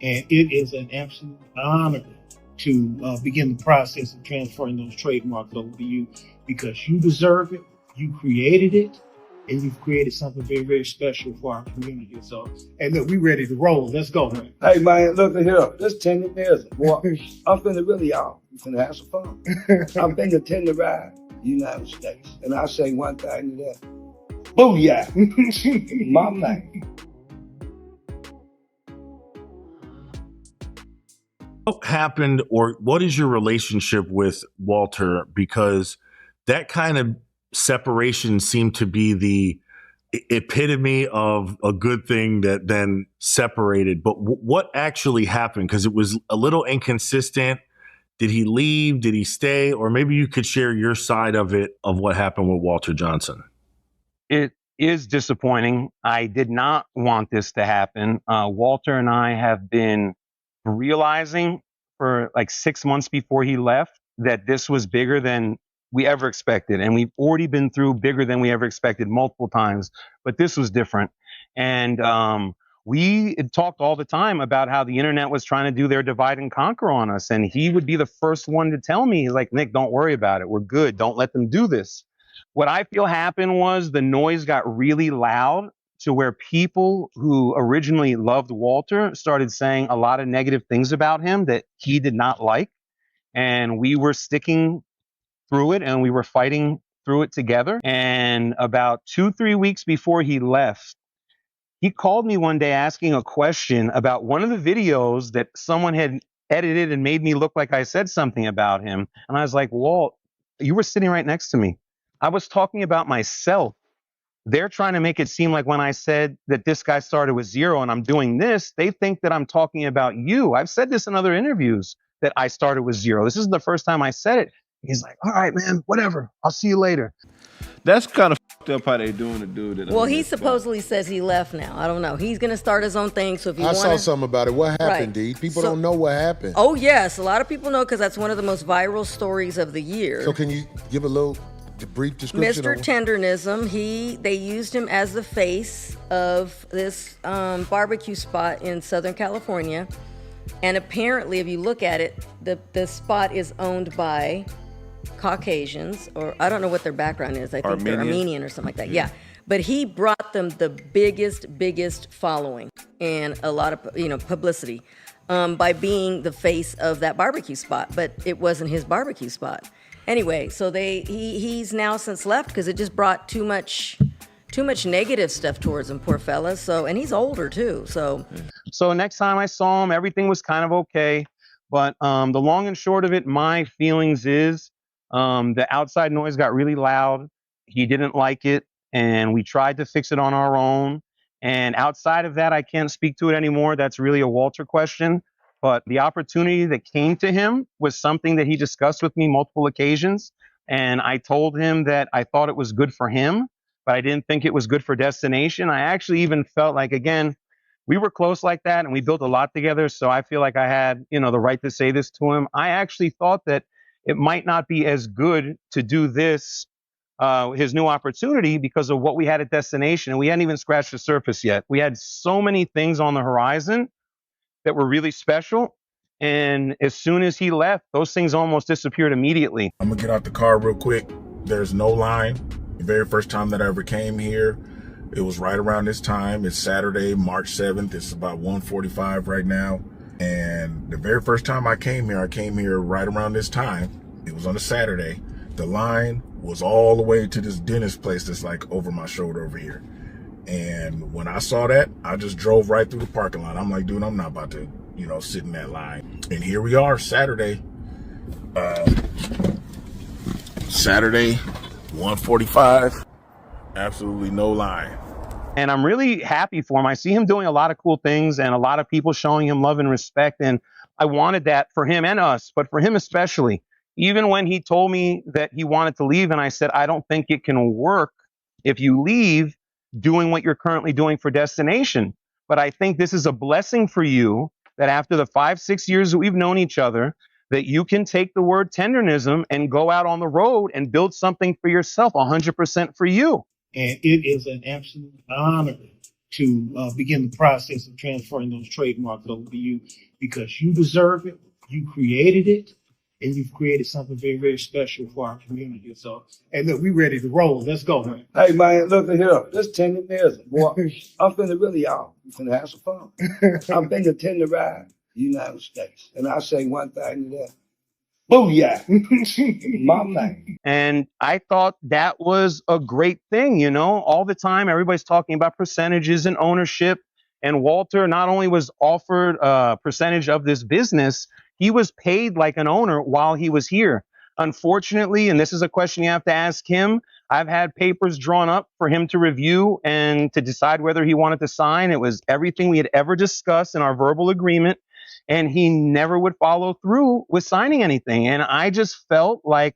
And it is an absolute honor to begin the process of transferring those trademarks over to you because you deserve it, you created it, and you've created something very, very special for our community. So, hey, look, we ready to roll. Let's go, man. Hey, man, look at here. This Tendernism. Boy, I'm finna really y'all. I'm finna have some fun. I'm finna tenderize the United States. And I say one thing to that. Booyah. My man. What happened, or what is your relationship with Walter? Because that kind of separation seemed to be the epitome of a good thing that then separated. But what actually happened? Because it was a little inconsistent. Did he leave? Did he stay? Or maybe you could share your side of it, of what happened with Walter Johnson. It is disappointing. I did not want this to happen. Walter and I have been realizing for like 6 months before he left that this was bigger than we ever expected. And we've already been through bigger than we ever expected multiple times, but this was different. And we had talked all the time about how the internet was trying to do their divide and conquer on us. And he would be the first one to tell me, he's like, Nick, don't worry about it. We're good. Don't let them do this. What I feel happened was the noise got really loud to where people who originally loved Walter started saying a lot of negative things about him that he did not like. And we were sticking through it and we were fighting through it together. And about 2-3 weeks before he left, he called me one day asking a question about one of the videos that someone had edited and made me look like I said something about him. And I was like, Walt, you were sitting right next to me. I was talking about myself. They're trying to make it seem like when I said that this guy started with 0 and I'm doing this, they think that I'm talking about you. I've said this in other interviews that I started with 0. This isn't the first time I said it. He's like, all right, man, whatever. I'll see you later. That's kind of fucked up how they doing the dude. Well, he supposedly says he left now. I don't know. He's going to start his own thing. So if you I want saw something about it. What happened, Right. D? People don't know what happened. Oh, yes. A lot of people know because that's one of the most viral stories of the year. So can you give a little brief description? Mr. Tendernism, they used him as the face of this barbecue spot in Southern California. And apparently, if you look at it, the spot is owned by Caucasians, or I don't know what their background is. I think they're Armenian or something like that. Yeah. But he brought them the biggest following and a lot of, publicity by being the face of that barbecue spot. But it wasn't his barbecue spot. Anyway, so he's now since left because it just brought too much negative stuff towards him, poor fella. So, and he's older too. So next time I saw him, everything was kind of okay. But the long and short of it, my feelings is the outside noise got really loud. He didn't like it, and we tried to fix it on our own. And outside of that, I can't speak to it anymore. That's really a Walter question. But the opportunity that came to him was something that he discussed with me multiple occasions. And I told him that I thought it was good for him, but I didn't think it was good for Destination. I actually even felt like, again, we were close like that and we built a lot together. So I feel like I had, the right to say this to him. I actually thought that it might not be as good to do this, his new opportunity, because of what we had at Destination. And we hadn't even scratched the surface yet. We had so many things on the horizon that were really special. And as soon as he left, those things almost disappeared immediately. I'm gonna get out the car real quick. There's no line. The very first time that I ever came here, it was right around this time. It's Saturday, March 7th. It's about 1:45 right now. And the very first time I came here right around this time. It was on a Saturday. The line was all the way to this dentist place that's like over my shoulder over here. And when I saw that, I just drove right through the parking lot. I'm like, dude, I'm not about to, sit in that line. And here we are, Saturday. Saturday, 1:45. Absolutely no line. And I'm really happy for him. I see him doing a lot of cool things and a lot of people showing him love and respect. And I wanted that for him and us, but for him especially. Even when he told me that he wanted to leave, and I said, I don't think it can work if you leave doing what you're currently doing for Destination. But I think this is a blessing for you that after the 5-6 years that we've known each other, that you can take the word Tendernism and go out on the road and build something for yourself, 100% for you. And it is an absolute honor to begin the process of transferring those trademarks over to you because you deserve it, you created it, and you've created something very, very special for our community. So, and look, we ready to roll. Let's go, man. Hey, man, look at here. This Tendernism, boy. I'm finna really y'all. I'm finna have some fun. I'm finna tenderize the United States. And I say one thing to that. Booyah. My thing. And I thought that was a great thing, you know, all the time. Everybody's talking about percentages and ownership. And Walter not only was offered a percentage of this business, he was paid like an owner while he was here. Unfortunately, and this is a question you have to ask him, I've had papers drawn up for him to review and to decide whether he wanted to sign. It was everything we had ever discussed in our verbal agreement. And he never would follow through with signing anything. And I just felt like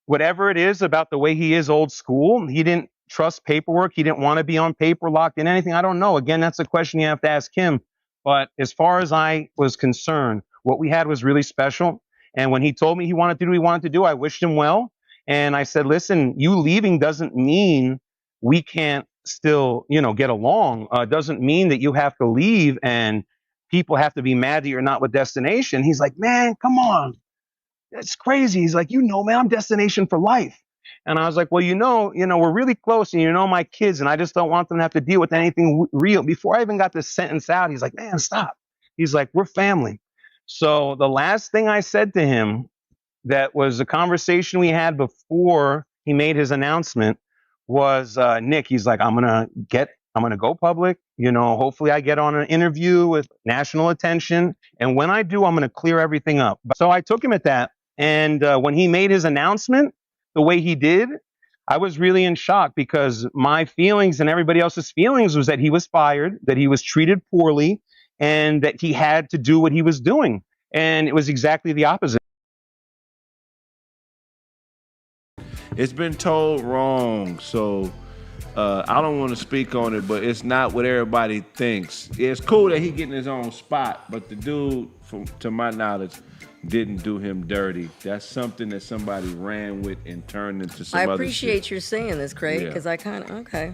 whatever it is about the way he is old school, he didn't trust paperwork. He didn't want to be on paper locked in anything. I don't know. Again, that's a question you have to ask him. But as far as I was concerned, what we had was really special. And when he told me he wanted to do what he wanted to do, I wished him well. And I said, listen, you leaving doesn't mean we can't still, you know, get along. Doesn't mean that you have to leave and people have to be mad that you're not with Destination. He's like, man, come on. That's crazy. He's like, you know, man, I'm Destination for life. And I was like, well, you know, we're really close and you know my kids and I just don't want them to have to deal with anything real. Before I even got this sentence out, he's like, man, stop. He's like, we're family. So the last thing I said to him that was a conversation we had before he made his announcement was, Nick, he's like, I'm going to go public. You know, hopefully I get on an interview with national attention. And when I do, I'm going to clear everything up. So I took him at that. And when he made his announcement, the way he did, I was really in shock because my feelings and everybody else's feelings was that he was fired, that he was treated poorly, and that he had to do what he was doing. And it was exactly the opposite. It's been told wrong, so I don't want to speak on it, but it's not what everybody thinks. It's cool that he getting his own spot, but the dude, to my knowledge, didn't do him dirty. That's something that somebody ran with and turned into some other shit. I appreciate your saying this, Craig, because I kind of, okay.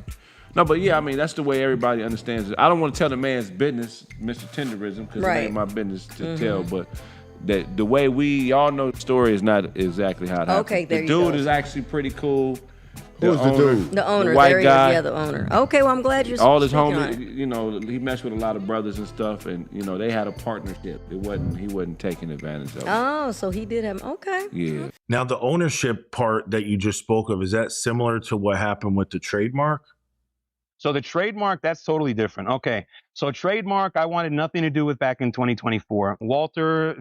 No, but yeah, I mean, that's the way everybody understands it. I don't want to tell the man's business, Mr. Tenderism, because it ain't my business to tell, but that the way we all know the story is not exactly how it happened. Okay, there the you go. dude is actually pretty cool. Who's the dude? The owner. The white there he guy. is. Yeah, the owner. Okay, well, I'm glad you're all his speaking on homies, it. you know, he messed with a lot of brothers and stuff, and you know, they had a partnership. He wasn't taking advantage of it. Oh, so he did have, okay. Yeah. Now, the ownership part that you just spoke of, is that similar to what happened with the trademark? So the trademark, that's totally different. Okay. So trademark, I wanted nothing to do with back in 2024. Walter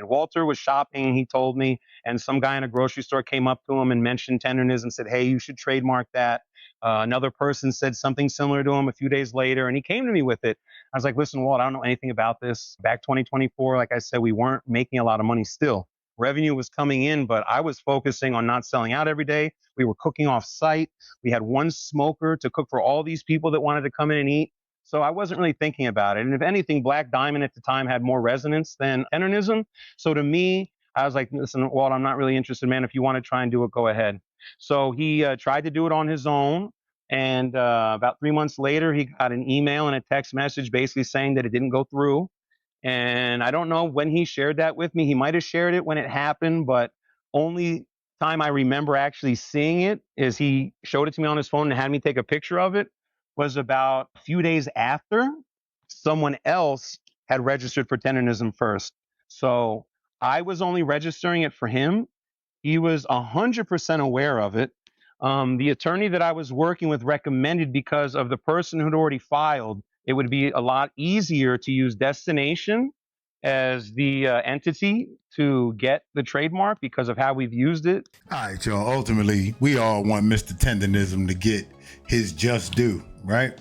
Walter was shopping, he told me, and some guy in a grocery store came up to him and mentioned Tendernism, said, hey, you should trademark that. Another person said something similar to him a few days later, and he came to me with it. I was like, listen, Walt, I don't know anything about this. Back 2024, like I said, we weren't making a lot of money still. Revenue was coming in, but I was focusing on not selling out every day. We were cooking off site. We had one smoker to cook for all these people that wanted to come in and eat. So I wasn't really thinking about it. And if anything, Black Diamond at the time had more resonance than Tendernism. So to me, I was like, listen, Walt, I'm not really interested, man. If you want to try and do it, go ahead. So he tried to do it on his own. And about 3 months later, he got an email and a text message basically saying that it didn't go through. And I don't know when he shared that with me. He might have shared it when it happened, but only time I remember actually seeing it is he showed it to me on his phone and had me take a picture of it was about a few days after someone else had registered for Tendernism first. So I was only registering it for him. He was 100% aware of it. The attorney that I was working with recommended because of the person who'd already filed, it would be a lot easier to use Destination as the entity to get the trademark because of how we've used it. All right, y'all. Ultimately, we all want Mr. Tendernism to get his just due, right?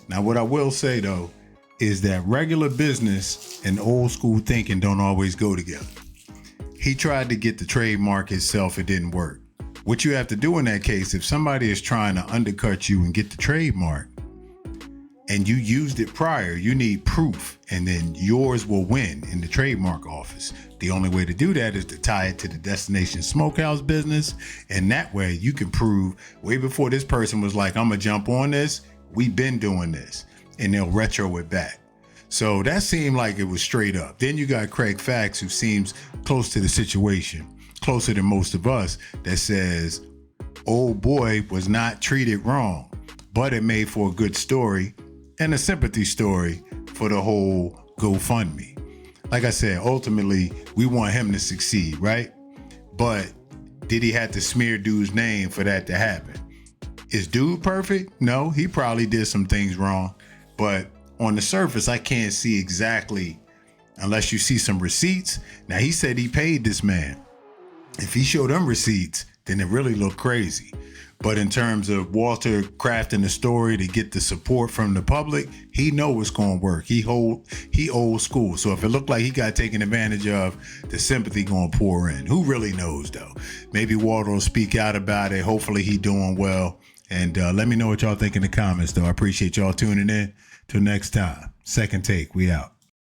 Now, what I will say, though, is that regular business and old school thinking don't always go together. He tried to get the trademark himself. It didn't work. What you have to do in that case, if somebody is trying to undercut you and get the trademark, and you used it prior, you need proof, and then yours will win in the trademark office. The only way to do that is to tie it to the Destination Smokehouse business, and that way you can prove way before this person was like, I'm gonna jump on this, we've been doing this, and they'll retro it back. So that seemed like it was straight up. Then you got Craig Fax, who seems close to the situation, closer than most of us, that says, old boy was not treated wrong, but it made for a good story and a sympathy story for the whole GoFundMe. Like I said, ultimately, we want him to succeed, right? But did he have to smear dude's name for that to happen? Is dude perfect? No, he probably did some things wrong, but on the surface, I can't see exactly, unless you see some receipts. Now, he said he paid this man. If he showed them receipts, then it really looked crazy. But in terms of Walter crafting the story to get the support from the public, he know it's going to work. He old school. So if it looked like he got taken advantage of, the sympathy going to pour in. Who really knows, though? Maybe Walter will speak out about it. Hopefully he doing well. And let me know what y'all think in the comments, though. I appreciate y'all tuning in. Till next time. Second Take, we out.